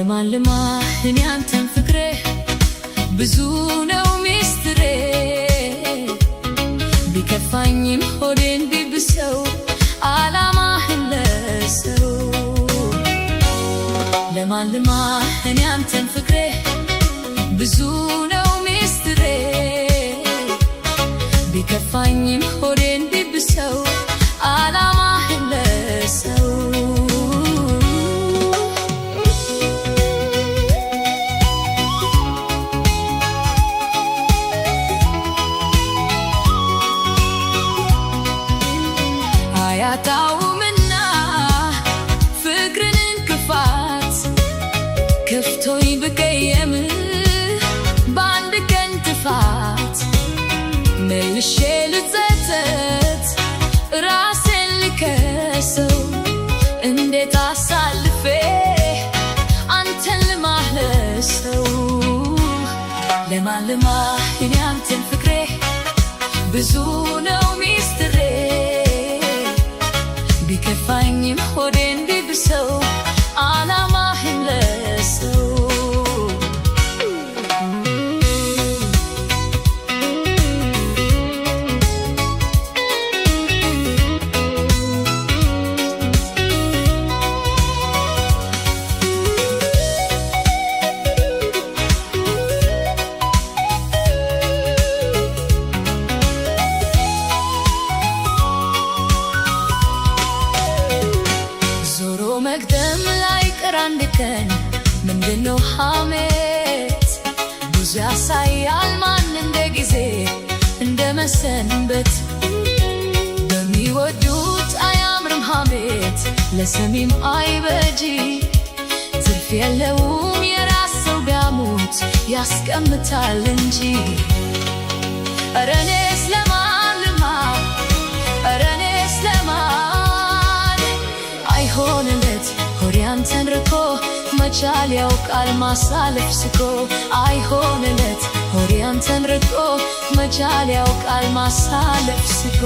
ለማልማ እኔ አንተን ፍቅሬ ብዙ ነው ሚስጥሬ ቢከፋኝም ሆዴን ቢብሰው ዓላማህን ለሰው ለማልማ እኔ አንተን ፍቅሬ ብዙ ነው ሚስጥሬ ቢከፋኝም ሆዴን ቢብሰው ዓላማህን ለሰው አያጣውምና ፍቅርን እንቅፋት ከፍቶኝ ብቀየም በአንድ ቀን ጥፋት መልሼ ልጸጸት ራሴን ልከሰው እንዴት አሳልፌ አንተን ልማለሰው ለማልማ እኔ አንተን ፍቅሬ ብዙ ነው ሚስጥሬ ቢከፋኝም ሆዴን ቢብሰው ዓላማህን ለሰው መቅደም ላይ ቀር አንድ ቀን ምንድነው ሐሜት ብዙ ያሳያል ማን እንደ ጊዜ እንደ መሰንበት በሚወዱት አያምርም ሐሜት ለሰሚም አይበጂ ትርፍ የለውም የራስ ሰው ቢያሙት ያስቀምጣል እንጂ ኧረ እኔስ ለማልማ ኧረ እኔስ ለማን አይሆንለት ሆዴ አንተን ርቆ መቻል ያውቃል ማሳለፍ ስቆ አይሆንለት ሆዴ አንተን ርቆ መቻል ያውቃል ማሳለፍ ስቆ